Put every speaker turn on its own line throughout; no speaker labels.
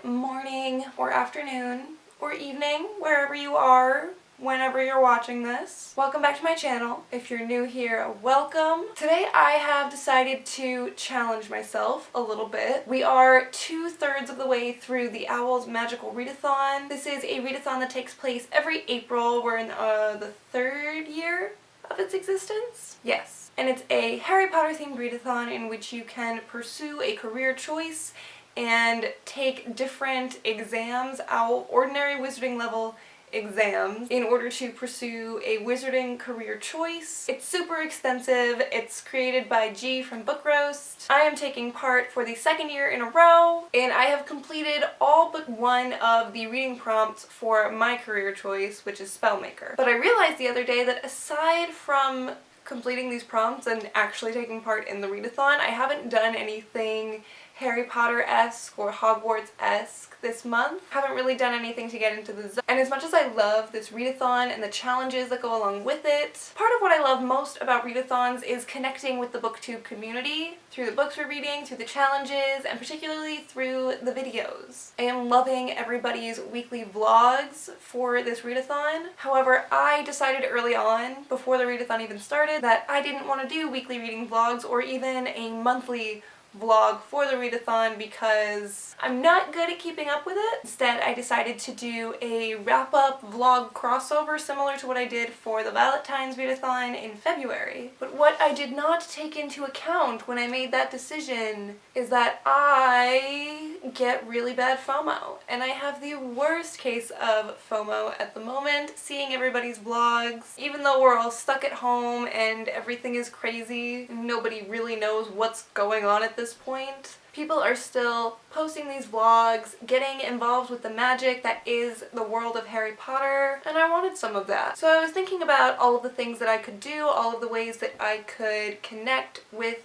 morning or afternoon or evening, wherever you are, whenever you're watching this. Welcome back to my channel. If you're new here, welcome. Today I have decided to challenge myself a little bit. We are 2/3 of the way through the Owl's Magical Readathon. This is a readathon that takes place every April. We're in the 3rd year of its existence. Yes. And it's a Harry Potter themed readathon in which you can pursue a career choice and take different exams, ordinary wizarding level exams, in order to pursue a wizarding career choice. It's super extensive. It's created by G from Book Roast. I am taking part for the 2nd year in a row, and I have completed all but one of the reading prompts for my career choice, which is Spellmaker. But I realized the other day that aside from completing these prompts and actually taking part in the readathon, I haven't done anything Harry Potter-esque or Hogwarts-esque this month. Haven't really done anything to get into the zone. And as much as I love this readathon and the challenges that go along with it, part of what I love most about readathons is connecting with the booktube community through the books we're reading, through the challenges, and particularly through the videos. I am loving everybody's weekly vlogs for this readathon. However, I decided early on, before the readathon even started, that I didn't want to do weekly reading vlogs or even a monthly vlog for the readathon because I'm not good at keeping up with it. Instead, I decided to do a wrap-up vlog crossover similar to what I did for the Valentine's readathon in February. But what I did not take into account when I made that decision is that I get really bad FOMO. And I have the worst case of FOMO at the moment, seeing everybody's vlogs. Even though we're all stuck at home and everything is crazy, nobody really knows what's going on at this point, people are still posting these vlogs, getting involved with the magic that is the world of Harry Potter, and I wanted some of that. So I was thinking about all of the things that I could do, all of the ways that I could connect with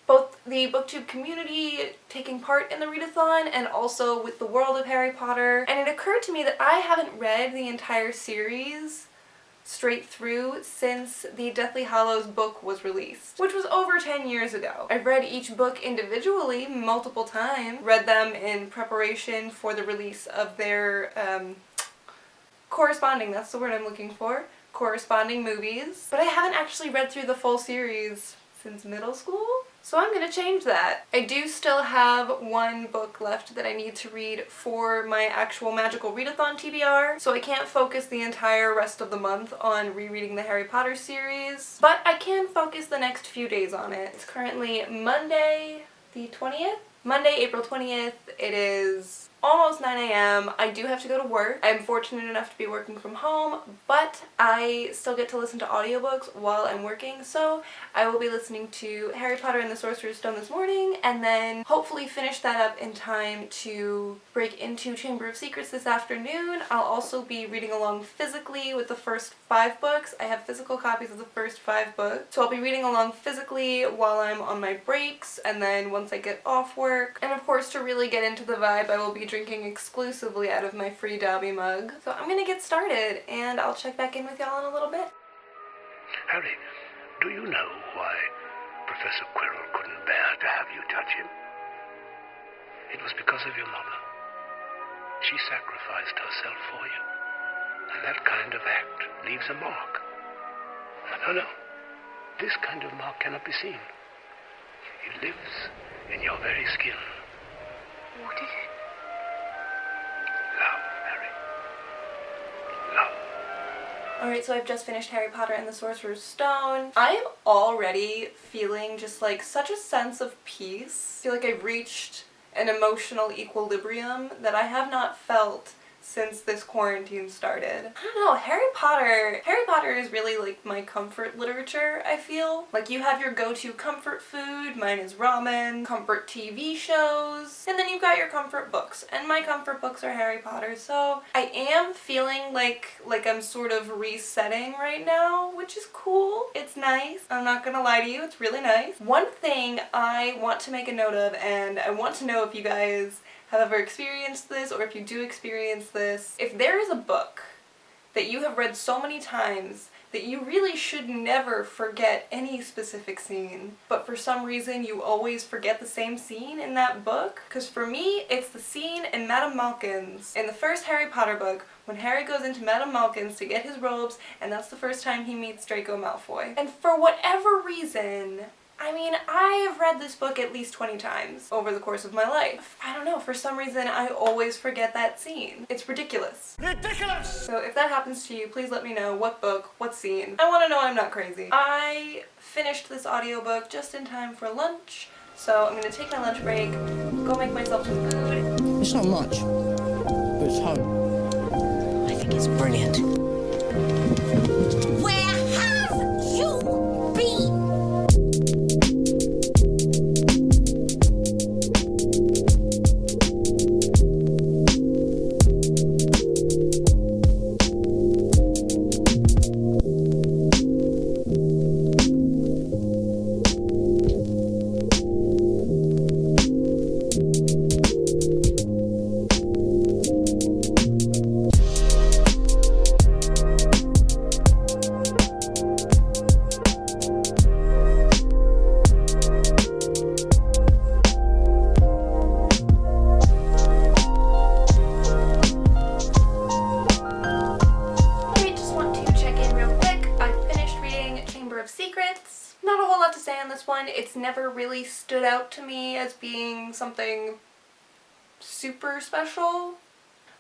both the booktube community taking part in the readathon and also with the world of Harry Potter. And it occurred to me that I haven't read the entire series straight through since the Deathly Hallows book was released, which was over 10 years ago. I've read each book individually multiple times, read them in preparation for the release of their corresponding, that's the word I'm looking for, corresponding movies, but I haven't actually read through the full series since middle school. So I'm gonna change that. I do still have one book left that I need to read for my actual magical readathon TBR, so I can't focus the entire rest of the month on rereading the Harry Potter series, but I can focus the next few days on it. It's currently Monday the 20th? Monday, April 20th. It is almost 9 a.m. I do have to go to work. I'm fortunate enough to be working from home, but I still get to listen to audiobooks while I'm working, so I will be listening to Harry Potter and the Sorcerer's Stone this morning, and then hopefully finish that up in time to break into Chamber of Secrets this afternoon. I'll also be reading along physically with the first 5 books. I have physical copies of the first 5 books, so I'll be reading along physically while I'm on my breaks, and then once I get off work. And of course, to really get into the vibe, I will be drinking exclusively out of my free Dobby mug. So I'm gonna get started, and I'll check back in with y'all in a little bit.
Harry, do you know why Professor Quirrell couldn't bear to have you touch him? It was because of your mother. She sacrificed herself for you, and that kind of act leaves a mark. No, this kind of mark cannot be seen. It lives in your very skin.
What is it?
Love, Harry. Love.
Alright, so I've just finished Harry Potter and the Sorcerer's Stone. I am already feeling just like such a sense of peace. I feel like I've reached an emotional equilibrium that I have not felt since this quarantine started. I don't know, Harry Potter is really like my comfort literature, I feel. Like, you have your go-to comfort food, mine is ramen, comfort TV shows, and then you've got your comfort books, and my comfort books are Harry Potter, so I am feeling like I'm sort of resetting right now, which is cool. It's nice. I'm not gonna lie to you, it's really nice. One thing I want to make a note of, and I want to know if you guys have ever experienced this, or if you do experience this, if there is a book that you have read so many times that you really should never forget any specific scene, but for some reason you always forget the same scene in that book. Because for me, it's the scene in Madame Malkin's, in the first Harry Potter book, when Harry goes into Madame Malkin's to get his robes, and that's the first time he meets Draco Malfoy. And for whatever reason, I mean, I've read this book at least 20 times over the course of my life. I don't know, for some reason I always forget that scene. It's ridiculous. Ridiculous! So if that happens to you, please let me know what book, what scene. I want to know I'm not crazy. I finished this audiobook just in time for lunch, so I'm gonna take my lunch break, go make myself some food.
It's not much, but it's home. I think it's brilliant.
Where have you been?
It's never really stood out to me as being something super special,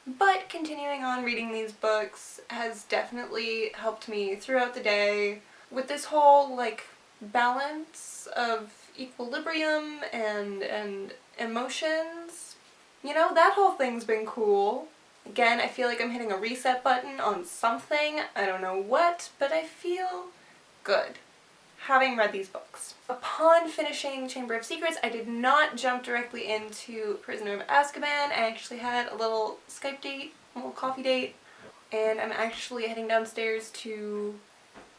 but continuing on reading these books has definitely helped me throughout the day with this whole like balance of equilibrium and emotions. You know, that whole thing's been cool. Again, I feel like I'm hitting a reset button on something, I don't know what, but I feel good having read these books. Upon finishing Chamber of Secrets, I did not jump directly into Prisoner of Azkaban. I actually had a little Skype date, a little coffee date, and I'm actually heading downstairs to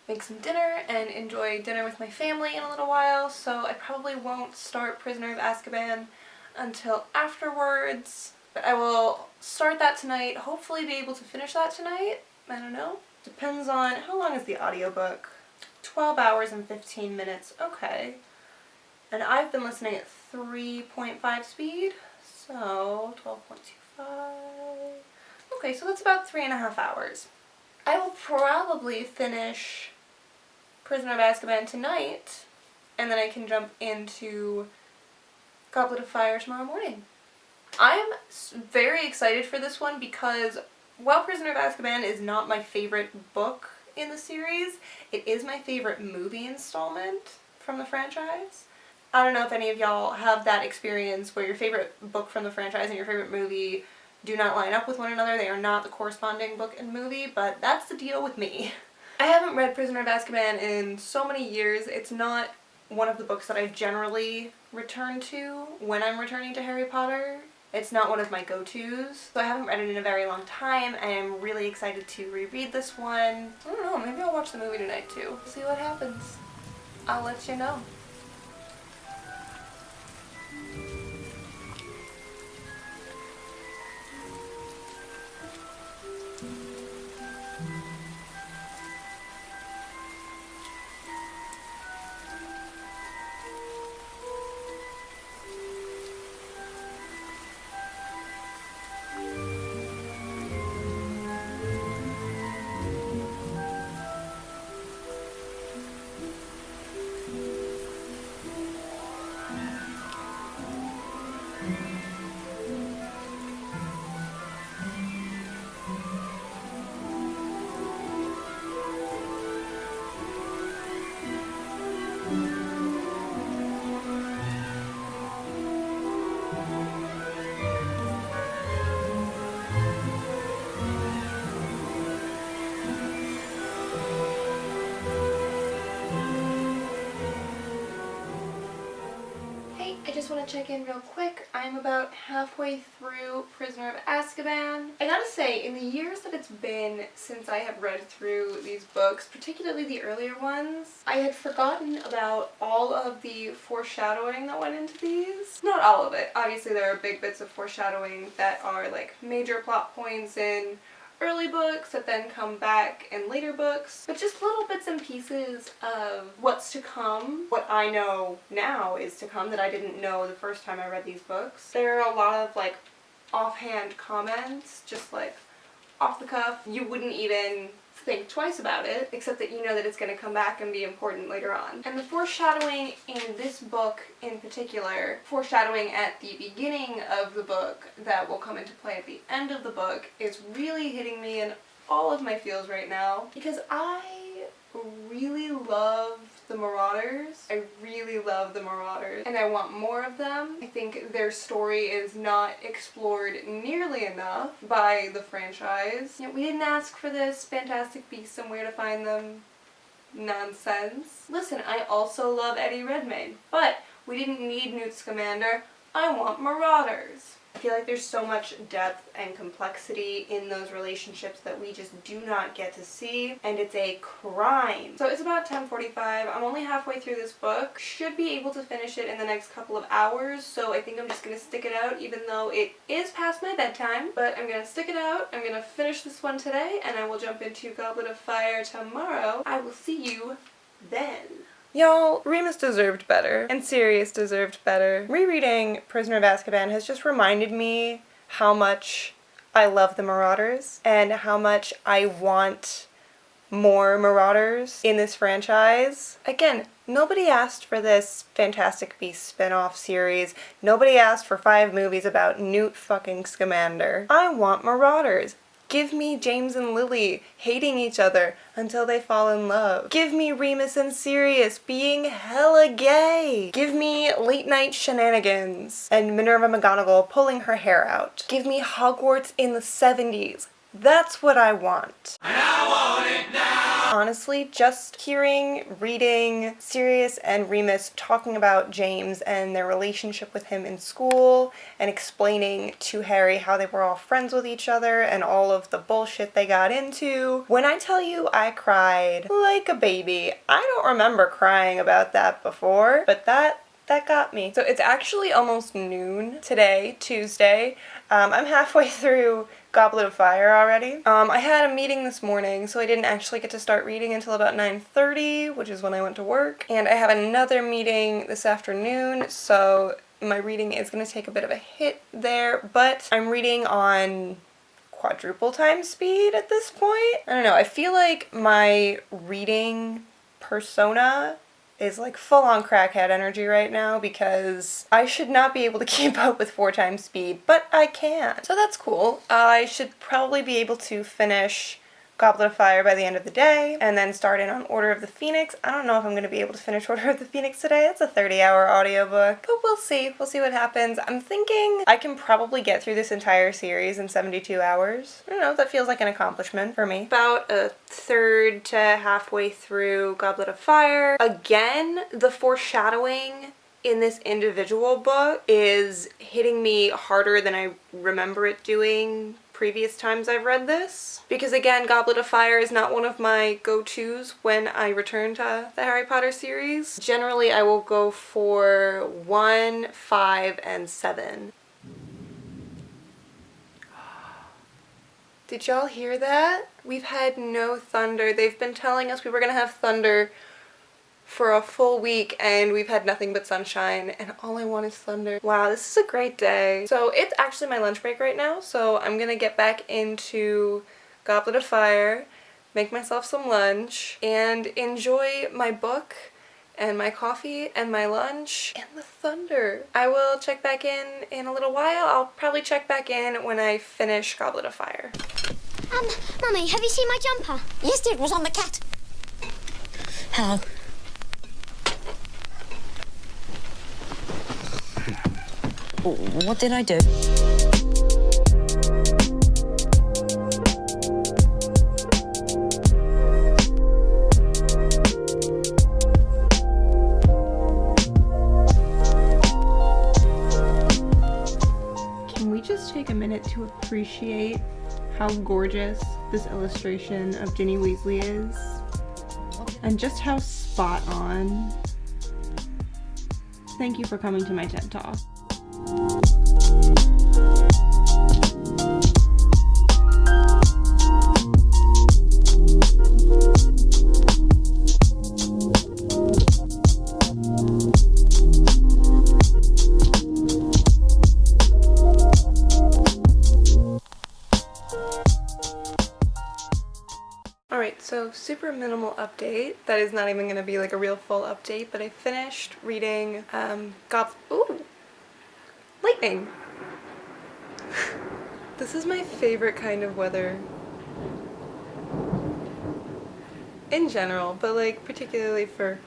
make some dinner and enjoy dinner with my family in a little while, so I probably won't start Prisoner of Azkaban until afterwards. But I will start that tonight, hopefully be able to finish that tonight. I don't know. Depends on how long is the audiobook. 12 hours and 15 minutes, okay. And I've been listening at 3.5 speed, so 12.25. Okay, so that's about 3.5 hours. I will probably finish Prisoner of Azkaban tonight, and then I can jump into Goblet of Fire tomorrow morning. I'm very excited for this one because while Prisoner of Azkaban is not my favorite book in the series, it is my favorite movie installment from the franchise. I don't know if any of y'all have that experience where your favorite book from the franchise and your favorite movie do not line up with one another. They are not the corresponding book and movie, but that's the deal with me. I haven't read Prisoner of Azkaban in so many years. It's not one of the books that I generally return to when I'm returning to Harry Potter. It's not one of my go-tos, so I haven't read it in a very long time. I am really excited to reread this one. I don't know, maybe I'll watch the movie tonight too. See what happens. I'll let you know. Want to check in real quick. I'm about halfway through Prisoner of Azkaban. I gotta say, in the years that it's been since I have read through these books, particularly the earlier ones, I had forgotten about all of the foreshadowing that went into these. Not all of it. Obviously there are big bits of foreshadowing that are like major plot points in early books that then come back in later books, but just little bits and pieces of what's to come, what I know now is to come that I didn't know the first time I read these books. There are a lot of like offhand comments, just like off the cuff. You wouldn't even think twice about it, except that you know that it's going to come back and be important later on. And the foreshadowing in this book in particular, foreshadowing at the beginning of the book that will come into play at the end of the book, is really hitting me in all of my feels right now, because I really love the Marauders. I really love the Marauders, and I want more of them. I think their story is not explored nearly enough by the franchise. You know, we didn't ask for this Fantastic Beasts and Where to Find Them nonsense. Listen, I also love Eddie Redmayne, but we didn't need Newt Scamander. I want Marauders. I feel like there's so much depth and complexity in those relationships that we just do not get to see, and it's a crime. So it's about 10:45. I'm only halfway through this book. Should be able to finish it in the next couple of hours, so I think I'm just gonna stick it out even though it is past my bedtime. But I'm gonna stick it out. I'm gonna finish this one today, and I will jump into Goblet of Fire tomorrow. I will see you then. Y'all, Remus deserved better, and Sirius deserved better. Rereading Prisoner of Azkaban has just reminded me how much I love the Marauders, and how much I want more Marauders in this franchise. Again, nobody asked for this Fantastic Beasts spin-off series. Nobody asked for 5 movies about Newt fucking Scamander. I want Marauders. Give me James and Lily hating each other until they fall in love. Give me Remus and Sirius being hella gay. Give me late night shenanigans and Minerva McGonagall pulling her hair out. Give me Hogwarts in the 70s. That's what I want. And I want it now! Honestly, just reading Sirius and Remus talking about James and their relationship with him in school, and explaining to Harry how they were all friends with each other and all of the bullshit they got into. When I tell you I cried like a baby, I don't remember crying about that before, but that got me. So it's actually almost noon today, Tuesday. I'm halfway through Goblet of Fire already. I had a meeting this morning, so I didn't actually get to start reading until about 9:30, which is when I went to work. And I have another meeting this afternoon, so my reading is going to take a bit of a hit there, but I'm reading on quadruple time speed at this point. I don't know, I feel like my reading persona is like full-on crackhead energy right now, because I should not be able to keep up with 4 times speed, but I can. So that's cool. I should probably be able to finish Goblet of Fire by the end of the day, and then start in on Order of the Phoenix. I don't know if I'm going to be able to finish Order of the Phoenix today. It's a 30-hour audiobook, but we'll see. We'll see what happens. I'm thinking I can probably get through this entire series in 72 hours. I don't know, that feels like an accomplishment for me. About a third to halfway through Goblet of Fire. Again, the foreshadowing in this individual book is hitting me harder than I remember it doing previous times I've read this. Because again, Goblet of Fire is not one of my go-tos when I return to the Harry Potter series. Generally, I will go for 1, 5, and 7. Did y'all hear that? We've had no thunder. They've been telling us we were gonna have thunder for a full week, and we've had nothing but sunshine, and all I want is thunder. Wow, this is a great day. So it's actually my lunch break right now, so I'm gonna get back into Goblet of Fire, make myself some lunch, and enjoy my book and my coffee and my lunch and the thunder. I will check back in a little while. I'll probably check back in when I finish Goblet of Fire.
Mummy, have you seen my jumper?
Yes, it was on the cat. How? What did I do?
Can we just take a minute to appreciate how gorgeous this illustration of Ginny Weasley is? And just how spot on. Thank you for coming to my TED Talk. So super minimal update. That is not even going to be like a real full update, but I finished reading ooh! Lightning! This is my favorite kind of weather in general, but like particularly for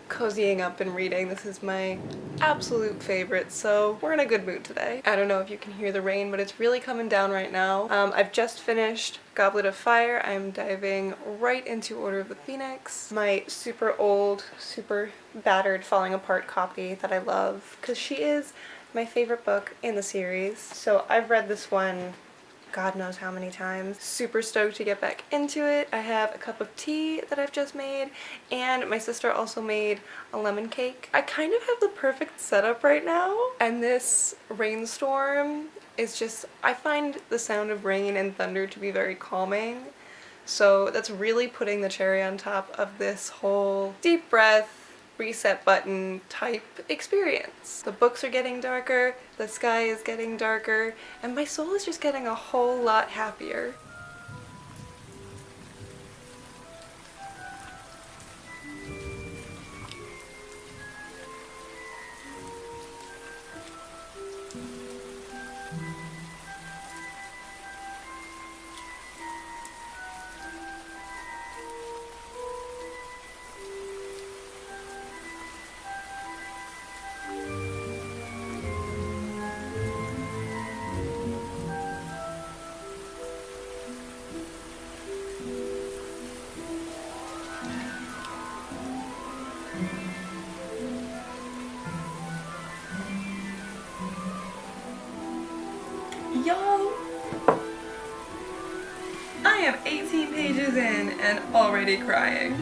cozying up and reading. This is my absolute favorite, so we're in a good mood today. I don't know if you can hear the rain, but it's really coming down right now. I've just finished Goblet of Fire. I'm diving right into Order of the Phoenix, my super old, super battered, falling apart copy that I love, because she is my favorite book in the series. So I've read this one God knows how many times. Super stoked to get back into it. I have a cup of tea that I've just made, and my sister also made a lemon cake. I kind of have the perfect setup right now, and this rainstorm is just, I find the sound of rain and thunder to be very calming. So that's really putting the cherry on top of this whole deep breath, reset button type experience. The books are getting darker, the sky is getting darker, and my soul is just getting a whole lot happier. Y'all, I am 18 pages in and already crying.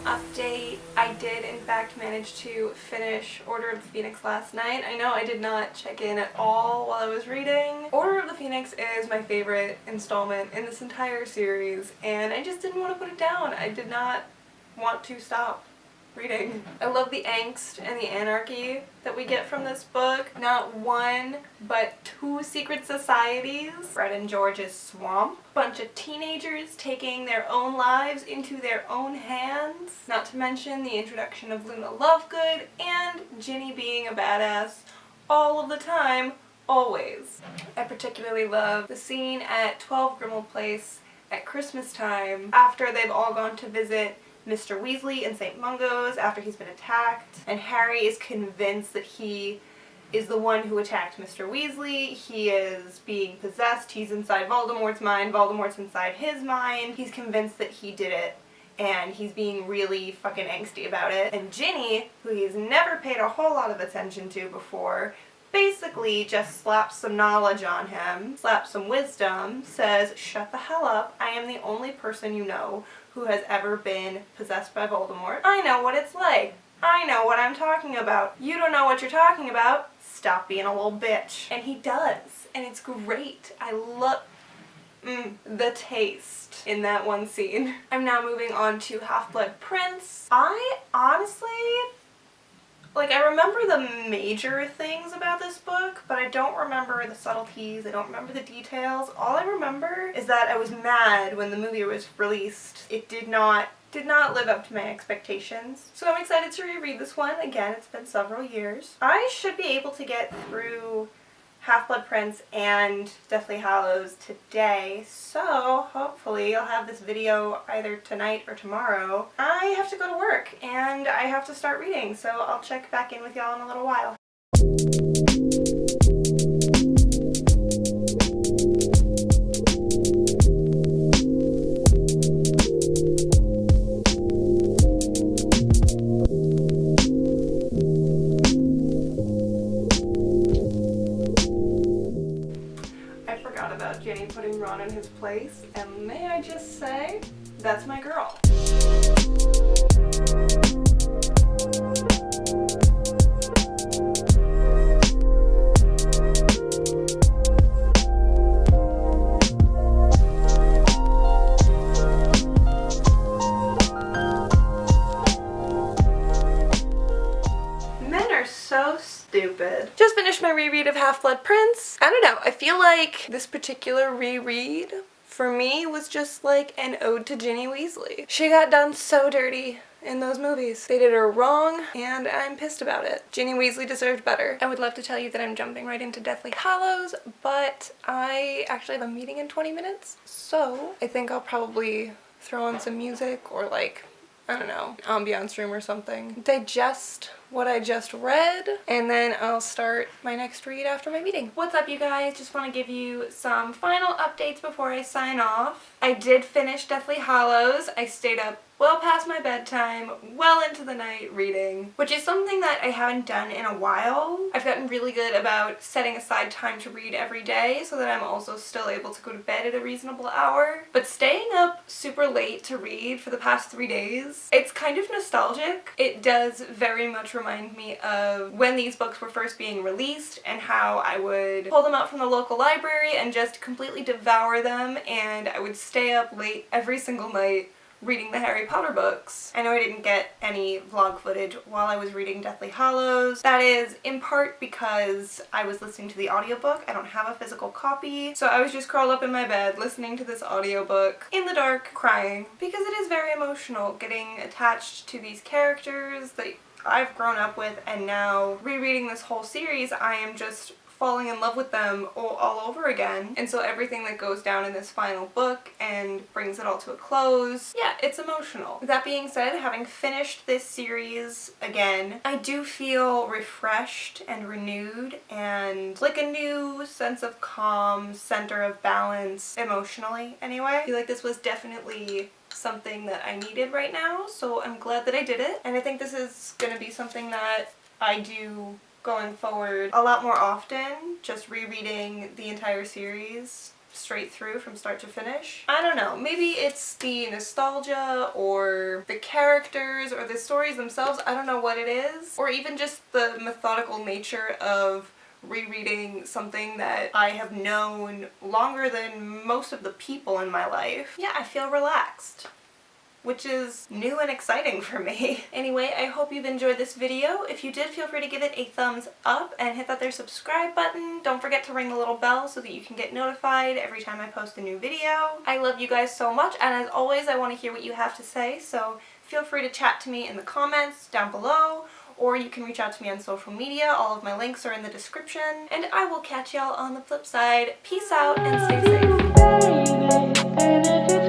Update. I did in fact manage to finish Order of the Phoenix last night. I know I did not check in at all while I was reading. Order of the Phoenix is my favorite installment in this entire series, and I just didn't want to put it down. I did not want to stop reading. I love the angst and the anarchy that we get from this book. Not one, but two secret societies. Fred and George's swamp. Bunch of teenagers taking their own lives into their own hands. Not to mention the introduction of Luna Lovegood and Ginny being a badass all of the time, always. I particularly love the scene at 12 Grimmauld Place at Christmas time after they've all gone to visit Mr. Weasley in St. Mungo's after he's been attacked, and Harry is convinced that he is the one who attacked Mr. Weasley. He is being possessed. He's inside Voldemort's mind. Voldemort's inside his mind. He's convinced that he did it, and he's being really fucking angsty about it. And Ginny, who he's never paid a whole lot of attention to before, basically just slaps some knowledge on him, slaps some wisdom, says, "Shut the hell up. I am the only person you know who has ever been possessed by Voldemort. I know what it's like. I know what I'm talking about. You don't know what you're talking about. Stop being a little bitch." And he does. And it's great. I love the taste in that one scene. I'm now moving on to Half-Blood Prince. I honestly, I remember the major things about this book, but I don't remember the subtleties, I don't remember the details. All I remember is that I was mad when the movie was released. It did not live up to my expectations. So I'm excited to reread this one. Again, it's been several years. I should be able to get through Half-Blood Prince and Deathly Hallows today, so hopefully I'll have this video either tonight or tomorrow. I have to go to work and I have to start reading, so I'll check back in with y'all in a little while. Ginny putting Ron in his place, and may I just say, that's my girl. reread of Half-Blood Prince. I don't know, I feel like this particular reread for me was just like an ode to Ginny Weasley. She got done so dirty in those movies. They did her wrong, and I'm pissed about it. Ginny Weasley deserved better. I would love to tell you that I'm jumping right into Deathly Hallows, but I actually have a meeting in 20 minutes, so I think I'll probably throw on some music or like, I don't know, ambiance room or something. Digest what I just read, and then I'll start my next read after my meeting. What's up, you guys? Just want to give you some final updates before I sign off. I did finish Deathly Hallows. I stayed up well past my bedtime, well into the night reading, which is something that I haven't done in a while. I've gotten really good about setting aside time to read every day so that I'm also still able to go to bed at a reasonable hour. But staying up super late to read for the past 3 days, it's kind of nostalgic. It does very much remind me of when these books were first being released and how I would pull them out from the local library and just completely devour them, and I would stay up late every single night reading the Harry Potter books. I know I didn't get any vlog footage while I was reading Deathly Hallows. That is in part because I was listening to the audiobook. I don't have a physical copy, so I was just curled up in my bed listening to this audiobook in the dark, crying, because it is very emotional getting attached to these characters that I've grown up with, and now rereading this whole series, I am just falling in love with them all over again. And so everything that goes down in this final book and brings it all to a close, yeah, it's emotional. That being said, having finished this series again, I do feel refreshed and renewed and like a new sense of calm, center of balance, emotionally anyway. I feel like this was definitely something that I needed right now, so I'm glad that I did it. And I think this is gonna be something that I do going forward a lot more often, just rereading the entire series straight through from start to finish. I don't know, maybe it's the nostalgia or the characters or the stories themselves, I don't know what it is, or even just the methodical nature of rereading something that I have known longer than most of the people in my life. Yeah, I feel relaxed, which is new and exciting for me. Anyway, I hope you've enjoyed this video. If you did, feel free to give it a thumbs up and hit that there subscribe button. Don't forget to ring the little bell so that you can get notified every time I post a new video. I love you guys so much, and as always, I want to hear what you have to say, so feel free to chat to me in the comments down below, or you can reach out to me on social media. All of my links are in the description, and I will catch y'all on the flip side. Peace out and stay safe.